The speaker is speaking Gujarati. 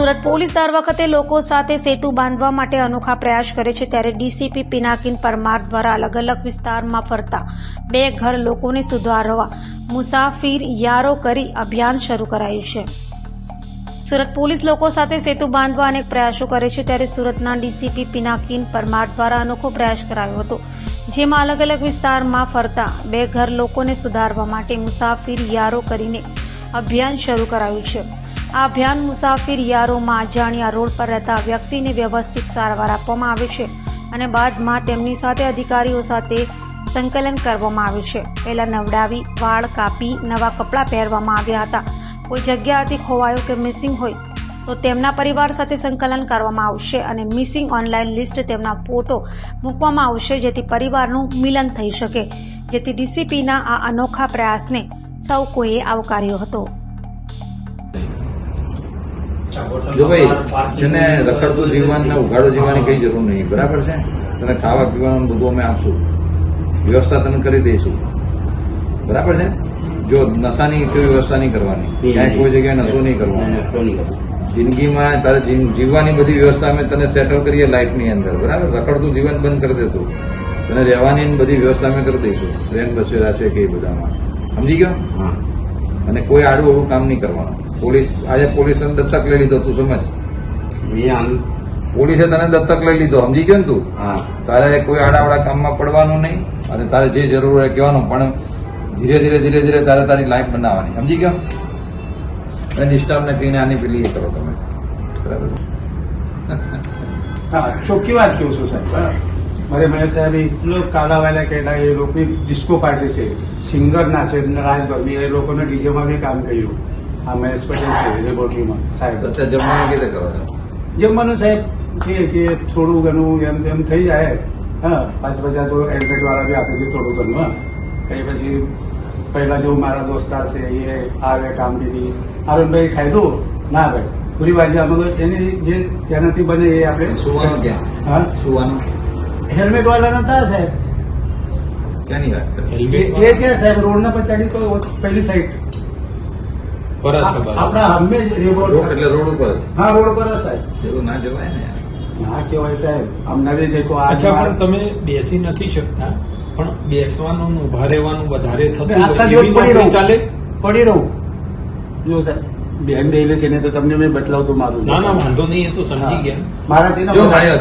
સુરત પોલીસ દર વખતે લોકો સાથે સેતુ બાંધવા માટે અનોખા પ્રયાસ કરે છે, ત્યારે ડીસીપી પિનાકીન પરમાર દ્વારા અલગ અલગ વિસ્તારમાં ફરતા બે ઘર લોકોને સુધારવા મુસાફિર યારો કરી અભિયાન શરૂ કરાયું છે. સુરત પોલીસ લોકો સાથે સેતુ બાંધવા અનેક પ્રયાસો કરે છે, ત્યારે સુરતના ડીસીપી પિનાકીન પરમાર દ્વારા અનોખો પ્રયાસ કરાયો હતો, જેમાં અલગ અલગ વિસ્તારમાં ફરતા બે ઘર લોકોને સુધારવા માટે મુસાફિર યારો કરીને અભિયાન શરૂ કરાયું છે. આ અભિયાન મુસાફિર યારોમાં અજાણ્યા રોડ પર રહેતા વ્યક્તિને વ્યવસ્થિત સારવાર આપવામાં આવે છે અને બાદમાં તેમની સાથે અધિકારીઓ સાથે સંકલન કરવામાં આવે છે. પહેલા નવડાવી, વાળ કાપી, નવા કપડાં પહેરવામાં આવ્યા હતા. કોઈ જગ્યાએથી ખોવાયો કે મિસિંગ હોય તો તેમના પરિવાર સાથે સંકલન કરવામાં આવશે અને મિસિંગ ઓનલાઈન લિસ્ટ તેમના ફોટો મૂકવામાં આવશે, જેથી પરિવારનું મિલન થઈ શકે. જેથી ડીસીપીના આ અનોખા પ્રયાસને સૌ કોઈએ આવકાર્યો હતો. જો ભાઈ જેને રખડતું જીવન ને ઉઘાડો જીવવાની કઈ જરૂર નહીં, બરાબર છે. તને ખાવા પીવાનું બધું અમે આપશું, વ્યવસ્થા તને કરી દઈશું, બરાબર છે. જો નશાની કોઈ વ્યવસ્થા નહીં કરવાની, ક્યાંય કોઈ જગ્યાએ નશો નહીં કરવાનો. જિંદગીમાં તારે જીવવાની બધી વ્યવસ્થા અમે તને સેટલ કરીએ લાઈફની અંદર, બરાબર. રખડતું જીવન બંધ કરી દેતું, તને રહેવાની બધી વ્યવસ્થા અમે કરી દઈશું. ટ્રેન બસેરા છે કે બધામાં, સમજી ગયો. અને કોઈ આડું અવડું કામ નહીં કરવાનું. પોલીસ આજે પોલીસને દત્તક લઈ લીધો, તું સમજ. પોલીસે તને દત્તક લઈ લીધો, સમજી ગયો ને તું. તારે કોઈ આડાવાળા કામમાં પડવાનું નહીં અને તારે જે જરૂર હોય કહેવાનું, પણ ધીરે ધીરે તારે તારી લાઈફ બનાવવાની, સમજી ગયો. અને નિષ્ઠામને કહીને આની પેલી કરો તમે, બરાબર. હા, ચોખ્ખી વાત કહું છું સાહેબ. મારે મહેશ સાહેબ એટલો કાલાવાલા કહેલા, એ લોકો ડિસ્કો પાર્ટી છે, સિંગર ના છે, રાજભર એ લોકોને ડીજેમાં બી કામ કર્યું. આ મહેશ પટેલ છે લેબોરેટરીમાં સાહેબ. અત્યારે જમવાનું કેવી રીતે કરો છો? જમવાનું સાહેબ કે થોડું ઘણું એમ તેમ થઈ જાય. હા, પાછા તો એડમિટ વાળા બી આપી દે થોડું ઘણું. હા, કઈ પછી પહેલા જો મારા દોસ્તાર છે એ આવે કામ દીધી, અરુણભાઈ ખાધું ના ભાઈ પૂરી બાજુ અમે એની જે તેનાથી બને એ આપણે સુવાનું ક્યાં? હા, સુવાનું હેલ્મેટ વાળા નતા સાહેબ. ક્યાંની વાત કરે? એ ક્યાં સાહેબ, રોડ ના પછાડી તો પહેલી સાઈડ આપડા હંમેશ એટલે રોડ ઉપર જ. હા, રોડ ઉપર જ સાહેબ. એવું ના જવાય ને યાર. ના કેવાય સાહેબ, અમને બી દેખો. અચ્છા, પણ તમે બેસી નથી શકતા, પણ બેસવાનું ઉભા રહેવાનું વધારે થતું આખા હોય, દિવસ એવી પડી નોકરી રહું. ચાલે? પડી રહું. જો સાહેબ બેન ડેલે છે ને તો તમને મેં બતલાવતું મારું. ના ના, વાંધો નહીં, એ તો સમજી ગયા. મારાથી જો ના ભાઈ